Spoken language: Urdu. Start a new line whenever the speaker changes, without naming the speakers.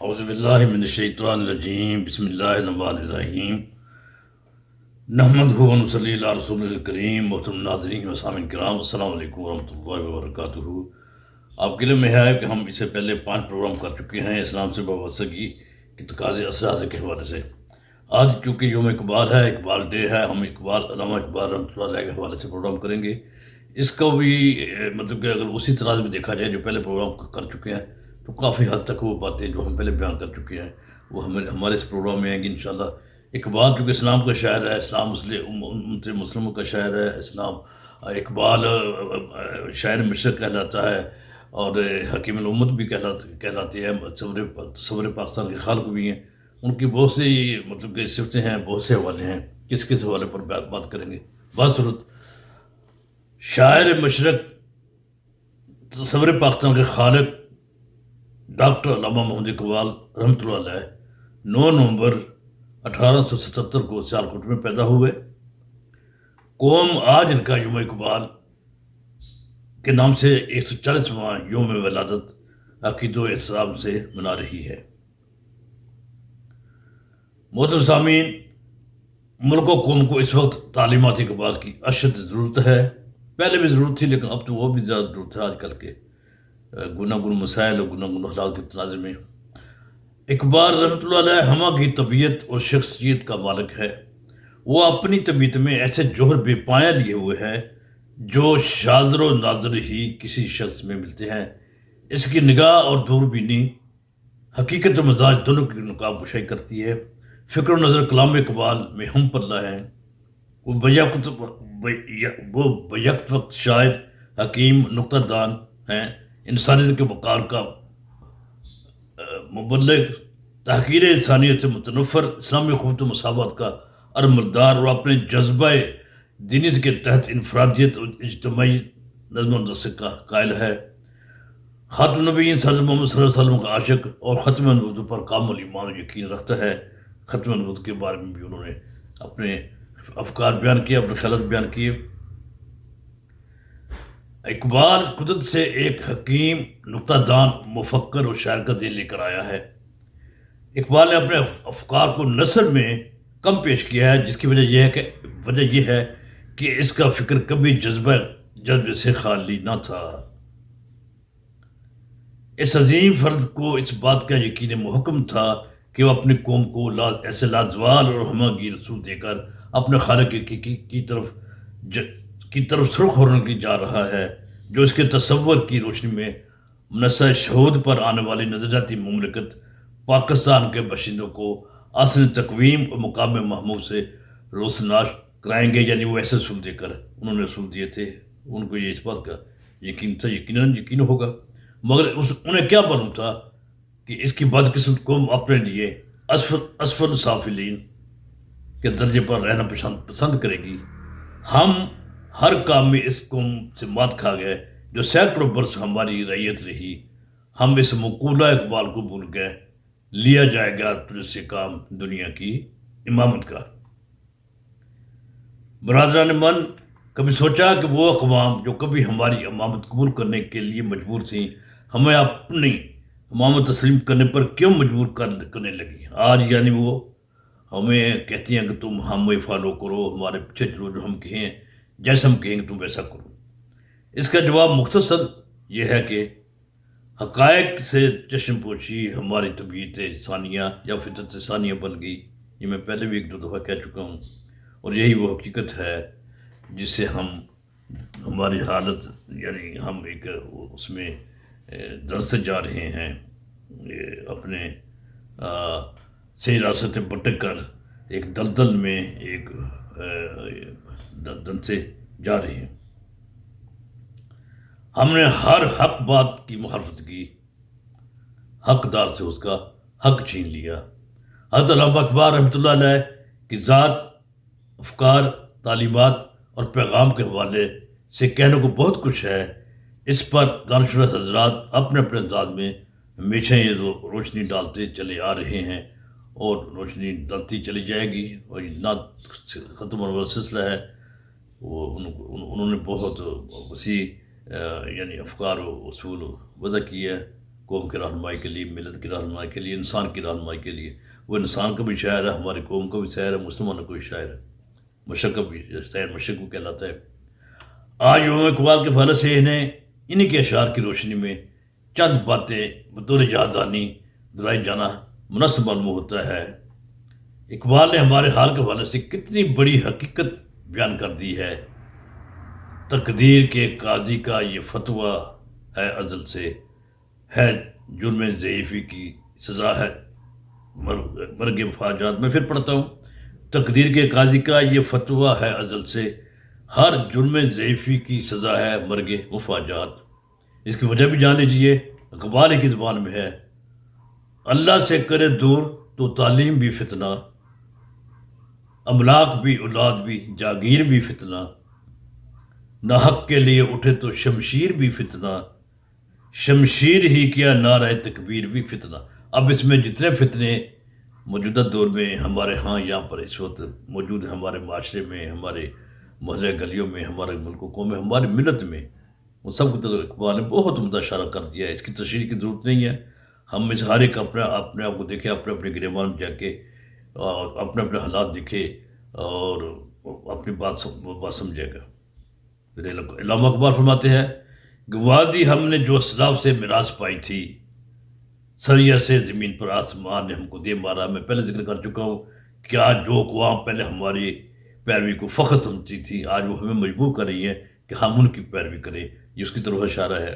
اعوذ باللہ من الشیطان الرجیم بسم اللہ الرحمن الرحیم نحمدہ و نصلی علی رسول الکریم محترم ناظرین و سامعین کرام السلام علیکم ورحمۃ اللہ وبرکاتہ۔ آپ کے علم میں ہے کہ ہم اس سے پہلے 5 پروگرام کر چکے ہیں اسلام سے وابستگی کے تقاضے اثرات کے حوالے سے۔ آج چونکہ یوم اقبال ہے، اقبال ڈے ہے، ہم علامہ اقبال رحمۃ اللہ علیہ کے حوالے سے پروگرام کریں گے۔ اس کو بھی مطلب کہ اگر اسی طرح میں دیکھا جائے جو پہلے پروگرام کر چکے ہیں تو کافی حد تک وہ باتیں جو ہم پہلے بیان کر چکے ہیں وہ ہمارے اس پروگرام میں آئیں گی انشاءاللہ۔ اقبال چونکہ اسلام کا شاعر ہے، اسلام مسلموں کا شاعر ہے، اسلام اقبال شاعر مشرق کہلاتا ہے اور حکیم الامت بھی کہلاتے ہیں، تصور پاکستان کے خالق بھی ہیں۔ ان کی بہت سی مطلب کہ صفتیں ہیں، بہت سے حوالے ہیں، کس حوالے پر بات کریں گے۔ بصورت شاعر مشرق تصور پاکستان کے خالق ڈاکٹر علامہ محمد اقبال رحمۃ اللہ علیہ 9 نومبر 1877 کو سیالکوٹ میں پیدا ہوئے۔ قوم آج ان کا یوم اقبال کے نام سے 140واں یوم ولادت عقیدہ و احترام سے منا رہی ہے۔ محترم سامعین، ملک و قوم کو اس وقت تعلیمات اقبال کی اشد ضرورت ہے۔ پہلے بھی ضرورت تھی لیکن اب تو وہ بھی زیادہ ضرورت ہے آج کل کے گناگن مسائل اور گناگن حالات کے تناظر میں۔ اقبال رحمۃ اللہ علیہ ہمہ کی طبیعت اور شخصیت کا مالک ہے۔ وہ اپنی طبیعت میں ایسے جوہر بے پایہ لیے ہوئے ہے جو شاذر و نادر ہی کسی شخص میں ملتے ہیں۔ اس کی نگاہ اور دوربینی حقیقت و مزاج دونوں کی نقاب کشائی کرتی ہے۔ فکر و نظر کلام اقبال میں ہم پلہ ہیں۔ وہ بیک وقت شاعر، حکیم، نکتہ دان ہیں، انسانیت کے وقار کا مبلغ، تحقیر انسانیت سے متنفر، اسلامی قوت و مساوات کا ارملدار اور اپنے جذبہ دینیت کے تحت انفرادیت اور اجتماعی نظم و نسق کا قائل ہے۔ خاتم النبیین حضرت محمد صلی اللہ علیہ وسلم کا عاشق اور ختم نبوت پر کامل ایمان و یقین رکھتا ہے۔ ختم نبوت کے بارے میں بھی انہوں نے اپنے افکار بیان کیے، اپنے خیالات بیان کیے۔ اقبال قدرت سے ایک حکیم، نکتہ دان، مفکر اور شاعر کا دل لے کر آیا ہے۔ اقبال نے اپنے افکار کو نثر میں کم پیش کیا ہے، جس کی وجہ یہ ہے کہ اس کا فکر کبھی جذبے سے خالی نہ تھا۔ اس عظیم فرد کو اس بات کا یقین محکم تھا کہ وہ اپنی قوم کو ایسے لازوال اور ہمہ گیر رسول دے کر اپنے خالق کی طرف سرخ ہونے جا رہا ہے، جو اس کے تصور کی روشنی میں منصہ شہود پر آنے والی نظریاتی مملکت پاکستان کے باشندوں کو اصل تقویم اور مقام محمود سے روشناس کرائیں گے۔ یعنی وہ ایسے رسول دے کر انہوں نے رسول دیے تھے، ان کو یہ اس بات کا یقین تھا، یقین ہوگا، مگر انہیں کیا معلوم تھا کہ اس کی بدقسمت قوم اپنے لیے اسفل سافلین کے درجے پر رہنا پسند کرے گی۔ ہم ہر کام میں اس قوم سے مات کھا گئے جو سینکڑوں برس ہماری رعیت رہی۔ ہم اس مقولہ اقبال کو بھول گئے، لیا جائے گا تجھ سے کام دنیا کی امامت کا۔ برادران من، کبھی سوچا کہ وہ اقوام جو کبھی ہماری امامت قبول کرنے کے لیے مجبور تھیں، ہمیں اپنی امامت تسلیم کرنے پر کیوں مجبور کرنے لگی؟ آج یعنی وہ ہمیں کہتی ہیں کہ تم ہمیں فالو کرو، ہمارے پیچھے چلو، جو ہم کہیں جیسے ہم کہیں گے تم ویسا کرو۔ اس کا جواب مختصر یہ ہے کہ حقائق سے چشم پوشی ہماری طبیعت ثانیہ یا فطرت ثانیہ بن گئی۔ یہ میں پہلے بھی 1-2 دفعہ کہہ چکا ہوں، اور یہی وہ حقیقت ہے جس سے ہماری حالت یعنی ہم ایک اس میں دھنستے جا رہے ہیں، اپنے صحیح راستے سے بھٹک کر ایک دلدل میں ایک دھنستے جا رہے ہیں۔ ہم نے ہر حق بات کی مخالفت کی، حقدار سے اس کا حق چھین لیا۔ حضرت علامہ اقبال رحمۃ اللہ علیہ کی ذات، افکار، تعلیمات اور پیغام کے حوالے سے کہنے کو بہت کچھ ہے۔ اس پر دانشور حضرات اپنے انداز میں ہمیشہ یہ روشنی ڈالتے چلے آ رہے ہیں اور روشنی ڈالتی چلی جائے گی، اور یہ نہ ختم ہونے والا سلسلہ ہے۔ وہ انہوں نے بہت وسیع یعنی افکار و اصول وضع کی ہے، قوم کی رہنمائی کے لیے، ملت کی رہنمائی کے لیے، انسان کی رہنمائی کے لیے۔ وہ انسان کا بھی شاعر ہے، ہماری قوم کا بھی شاعر ہے، مسلمانوں کا بھی شاعر ہے، مشرق کا بھی شاعر، مشرق کو کہلاتا ہے۔ آج علامہ اقبال کے حوالے سے انہیں کے اشعار کی روشنی میں چند باتیں بطور یاددانی دہرائی جانا مناسب معلوم ہوتا ہے۔ اقبال نے ہمارے حال کے حوالے سے کتنی بڑی حقیقت بیان کر دی ہے۔ تقدیر کے قاضی کا یہ فتویٰ ہے ازل سے، ہے جرم ضعیفی کی سزا ہے مرگ مفاجات۔ میں پھر پڑھتا ہوں۔ تقدیر کے قاضی کا یہ فتویٰ ہے ازل سے، ہر جرم ضعیفی کی سزا ہے مرگ مفاجات۔ اس کی وجہ بھی جان لیجیے، اقبال کی زبان میں ہے: اللہ سے کرے دور تو تعلیم بھی فتنہ، املاک بھی اولاد بھی جاگیر بھی فتنہ، نہ حق کے لیے اٹھے تو شمشیر بھی فتنہ، شمشیر ہی کیا نعرہ تکبیر بھی فتنہ۔ اب اس میں جتنے فتنے موجودہ دور میں ہمارے ہاں یہاں پر اس وقت موجود ہیں، ہمارے معاشرے میں، ہمارے محلے گلیوں میں، ہمارے ملک و قوم میں، ہماری ملت میں، وہ سب کو تو اقبال نے بہت عمدہ اشارہ کر دیا ہے۔ اس کی تشریح کی ضرورت نہیں ہے۔ ہم میں سے ہر ایک اپنے آپ کو دیکھے، اپنے اپنے گریبان میں جا کے اور اپنے اپنے حالات دیکھے اور اپنی بات سمجھے گا۔ پھر علامہ اقبال فرماتے ہیں: گوادی ہم نے جو اسلاف سے میراث پائی تھی، سریا سے زمین پر آسمان نے ہم کو دے مارا۔ میں پہلے ذکر کر چکا ہوں کہ آج جو اقوام پہلے ہماری پیروی کو فخر سمجھتی تھی، آج وہ ہمیں مجبور کر رہی ہیں کہ ہم ان کی پیروی کریں۔ یہ اس کی طرف اشارہ ہے۔